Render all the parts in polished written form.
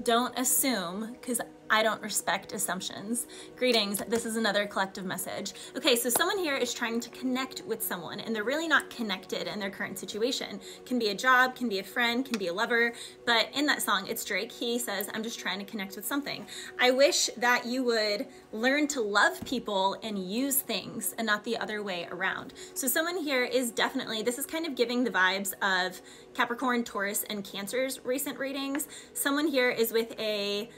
Don't assume, because I don't respect assumptions. Greetings, this is another collective message. Okay, so someone here is trying to connect with someone and they're really not connected in their current situation. Can be a job, can be a friend, can be a lover, but in that song, it's Drake, he says, I'm just trying to connect with something. I wish that you would learn to love people and use things and not the other way around. So someone here is definitely, this is kind of giving the vibes of Capricorn, Taurus, and Cancer's recent readings. Someone here is with a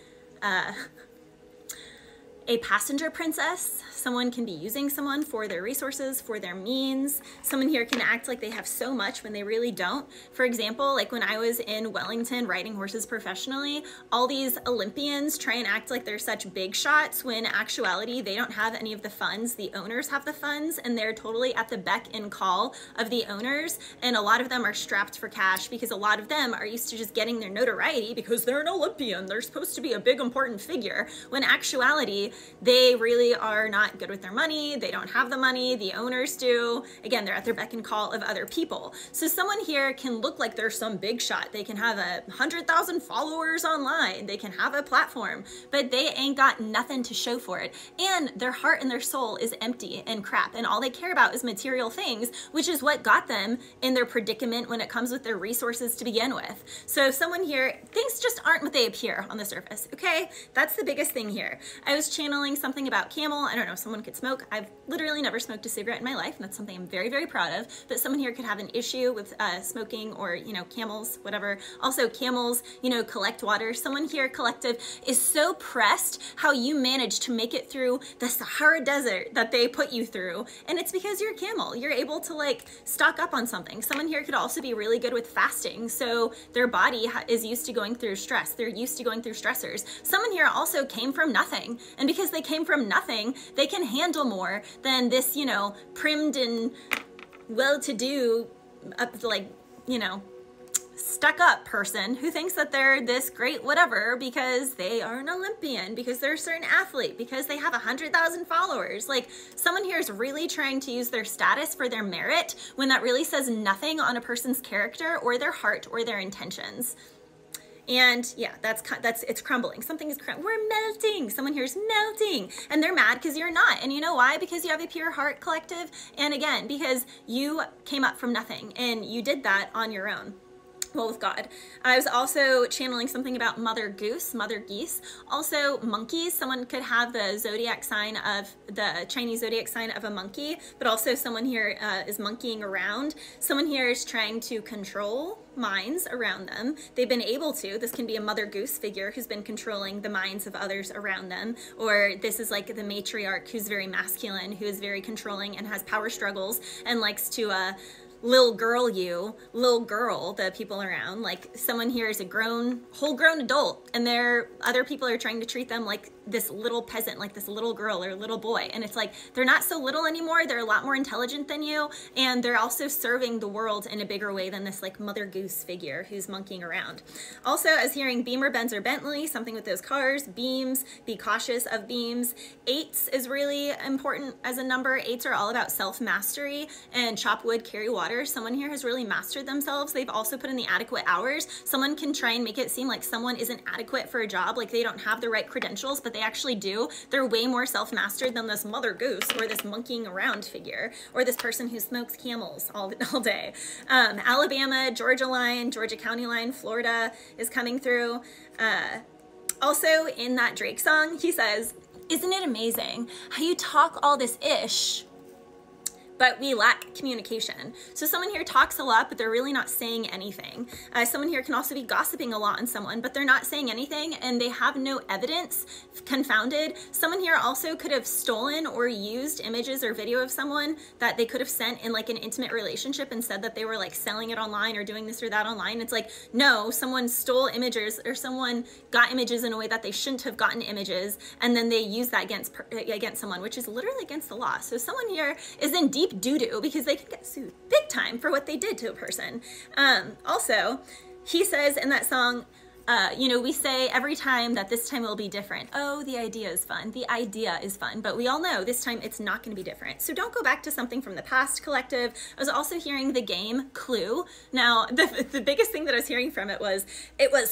passenger princess. Someone can be using someone for their resources, for their means. Someone here can act like they have so much when they really don't. For example, like when I was in Wellington riding horses professionally, all these Olympians try and act like they're such big shots when in actuality they don't have any of the funds. The owners have the funds and they're totally at the beck and call of the owners. And a lot of them are strapped for cash because a lot of them are used to just getting their notoriety because they're an Olympian. They're supposed to be a big important figure when actuality they really are not good with their money. They don't have the money. The owners do. Again, they're at their beck and call of other people. So someone here can look like they're some big shot. They can have 100,000 followers online. They can have a platform, but they ain't got nothing to show for it. And their heart and their soul is empty and crap. And all they care about is material things, which is what got them in their predicament when it comes with their resources to begin with. So someone here, things just aren't what they appear on the surface. Okay. That's the biggest thing here. I was channeling something about camel. I don't know, someone could smoke. I've literally never smoked a cigarette in my life, and that's something I'm very, very proud of. But someone here could have an issue with smoking or, you know, camels, whatever. Also camels, you know, collect water. Someone here, collective, is so pressed how you manage to make it through the Sahara Desert that they put you through. And it's because you're a camel. You're able to like stock up on something. Someone here could also be really good with fasting. So their body is used to going through stress. They're used to going through stressors. Someone here also came from nothing. And because they came from nothing, they can handle more than this, you know, primed and well-to-do, like, you know, stuck up person who thinks that they're this great whatever because they are an Olympian, because they're a certain athlete, because they have 100,000 followers. Like someone here is really trying to use their status for their merit when that really says nothing on a person's character or their heart or their intentions. And yeah, it's crumbling. Something is we're melting. Someone here is melting and they're mad because you're not. And you know why? Because you have a pure heart, collective. And again, because you came up from nothing and you did that on your own. Well, with God. I was also channeling something about mother goose, mother geese. Also monkeys. Someone could have the zodiac sign of the Chinese zodiac sign of a monkey, but also someone here is monkeying around. Someone here is trying to control minds around them. They've been able to. This can be a mother goose figure who's been controlling the minds of others around them. Or this is like the matriarch who's very masculine, who is very controlling and has power struggles and likes to little girl the people around. Like someone here is a whole grown adult and other people are trying to treat them like this little peasant, like this little girl or little boy. And it's like, they're not so little anymore. They're a lot more intelligent than you. And they're also serving the world in a bigger way than this like mother goose figure who's monkeying around. Also, I was hearing Beamer, Benz, or Bentley, something with those cars, beams, be cautious of beams. 8s is really important as a number. 8s are all about self-mastery and chop wood, carry water. Someone here has really mastered themselves. They've also put in the adequate hours. Someone can try and make it seem like someone isn't adequate for a job, like they don't have the right credentials, but they actually do. They're way more self-mastered than this mother goose or this monkeying around figure or this person who smokes camels all day. Alabama, Georgia line, Georgia County line, Florida is coming through. Also in that Drake song, he says, isn't it amazing how you talk all this ish, but we lack communication. So someone here talks a lot, but they're really not saying anything. Someone here can also be gossiping a lot on someone, but they're not saying anything and they have no evidence, confounded. Someone here also could have stolen or used images or video of someone that they could have sent in like an intimate relationship and said that they were like selling it online or doing this or that online. It's like, no, someone stole images or someone got images in a way that they shouldn't have gotten images. And then they use that against someone, which is literally against the law. So someone here is in deep doo-doo because they can get sued big time for what they did to a person. Also, he says in that song, You know, we say every time that this time will be different. Oh, the idea is fun. The idea is fun. But we all know this time it's not going to be different. So don't go back to something from the past, collective. I was also hearing the game Clue. Now, the biggest thing that I was hearing from it was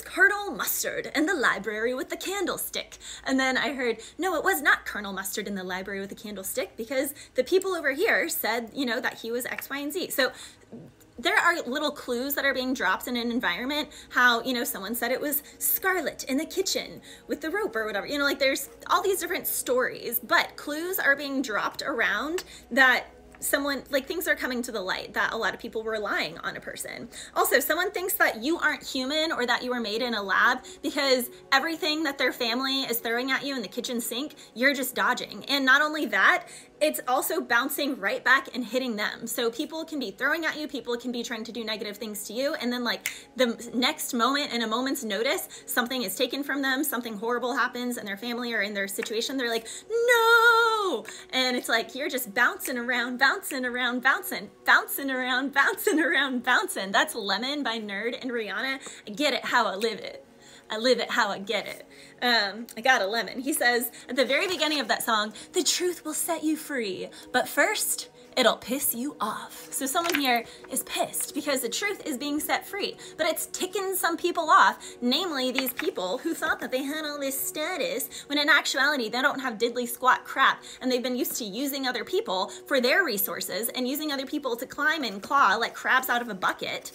Colonel Mustard in the library with the candlestick. And then I heard, no, it was not Colonel Mustard in the library with the candlestick, because the people over here said, you know, that he was X, Y, and Z. So there are little clues that are being dropped in an environment. How, you know, someone said it was Scarlet in the kitchen with the rope or whatever. You know, like there's all these different stories, but clues are being dropped around that someone, like things are coming to the light that a lot of people were lying on a person. Also, someone thinks that you aren't human or that you were made in a lab because everything that their family is throwing at you in the kitchen sink, you're just dodging. And not only that, it's also bouncing right back and hitting them. So people can be throwing at you, people can be trying to do negative things to you, and then like the next moment, in a moment's notice, something is taken from them, something horrible happens in their family or in their situation, they're like, no! And it's like, you're just bouncing around, bouncing around, bouncing, bouncing around, bouncing around, bouncing. That's Lemon by Nerd and Rihanna. I get it how I live it. I live it how I get it. I got a lemon. He says at the very beginning of that song, the truth will set you free, but first, it'll piss you off. So someone here is pissed because the truth is being set free, but it's ticking some people off, namely these people who thought that they had all this status, when in actuality, they don't have diddly squat crap, and they've been used to using other people for their resources and using other people to climb and claw like crabs out of a bucket.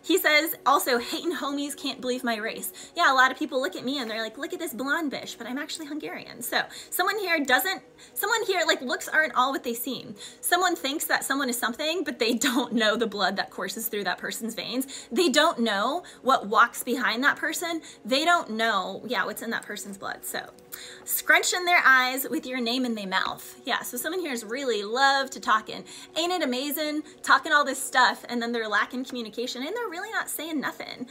He says also, hating homies can't believe my race. Yeah, a lot of people look at me and they're like, look at this blonde bitch, but I'm actually Hungarian. So someone here like looks aren't all what they seem. Someone thinks that someone is something, but they don't know the blood that courses through that person's veins. They don't know what walks behind that person. They don't know, yeah, what's in that person's blood. So scrunching their eyes with your name in their mouth. Yeah, so someone here is really love to talking. Ain't it amazing? Talking all this stuff, and then they're lacking communication, and they're really not saying nothing.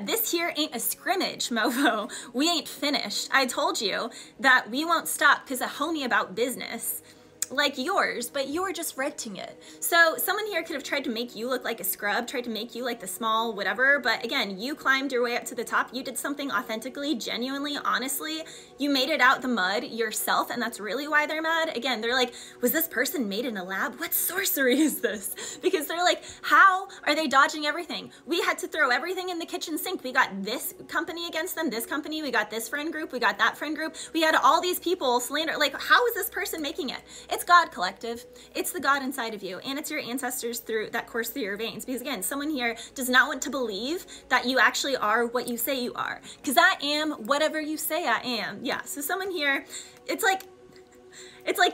This here ain't a scrimmage, mofo. We ain't finished. I told you that we won't stop because a homie about business like yours, but you're just renting it. So someone here could have tried to make you look like a scrub, tried to make you like the small whatever, but again, you climbed your way up to the top. You did something authentically, genuinely, honestly. You made it out the mud yourself, and that's really why they're mad. Again, they're like, was this person made in a lab? What sorcery is this? Because they're like, how are they dodging everything? We had to throw everything in the kitchen sink. We got this company against them, this company, we got this friend group, we got that friend group. We had all these people slander, like, how is this person making it? It's God, collective. It's the God inside of you, and it's your ancestors through that course through your veins. Because again, someone here does not want to believe that you actually are what you say you are. Because I am whatever you say I am. Yeah, so someone here, it's like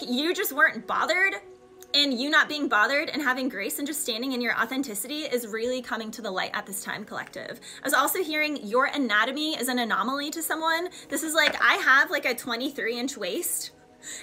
you just weren't bothered, and you not being bothered and having grace and just standing in your authenticity is really coming to the light at this time, collective. I was also hearing your anatomy is an anomaly to someone. This is like, I have like a 23-inch waist,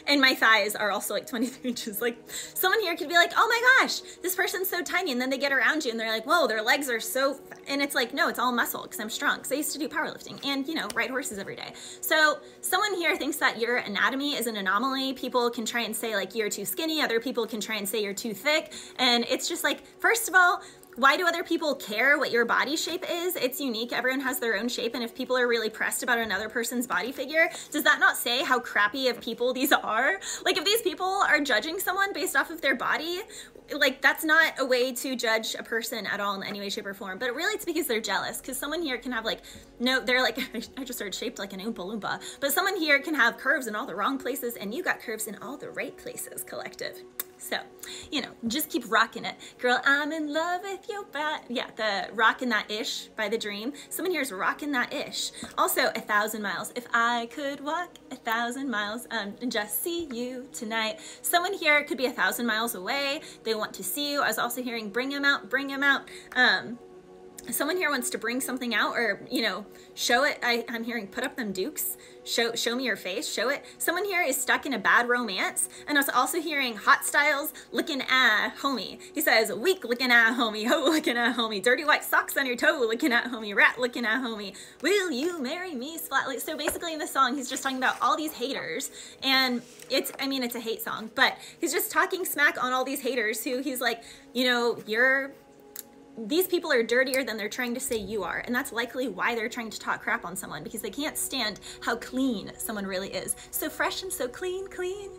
and my thighs are also like 23 inches. Like someone here could be like, oh my gosh, this person's so tiny. And then they get around you and they're like, whoa, their legs are so, and it's like, no, it's all muscle because I'm strong. Because I used to do powerlifting and, you know, ride horses every day. So someone here thinks that your anatomy is an anomaly. People can try and say like, you're too skinny. Other people can try and say you're too thick. And it's just like, first of all, why do other people care what your body shape is? It's unique. Everyone has their own shape. And if people are really pressed about another person's body figure, does that not say how crappy of people these are? Like if these people are judging someone based off of their body, like that's not a way to judge a person at all in any way, shape, or form. But really it's because they're jealous. Because someone here can have like, no, they're like, I just heard shaped like an Oompa Loompa. But someone here can have curves in all the wrong places and you got curves in all the right places, collective. So, you know, just keep rocking it. Girl, I'm in love with your body. Yeah, the Rockin' That Ish by The Dream. Someone here is rocking that ish. Also, 1,000 miles. If I could walk 1,000 miles and just see you tonight. Someone here could be 1,000 miles away. They want to see you. I was also hearing bring him out, bring him out. Someone here wants to bring something out or, you know, show it. I'm hearing put up them dukes. Show me your face, show it. Someone here is stuck in a bad romance. And I was also hearing hot styles looking at homie. He says, weak looking at homie, ho looking at homie, dirty white socks on your toe looking at homie, rat looking at homie, will you marry me splatly? So basically in the song, he's just talking about all these haters. And it's a hate song, but he's just talking smack on all these haters who he's like, you know, these people are dirtier than they're trying to say you are. And that's likely why they're trying to talk crap on someone, because they can't stand how clean someone really is. So fresh and so clean, clean.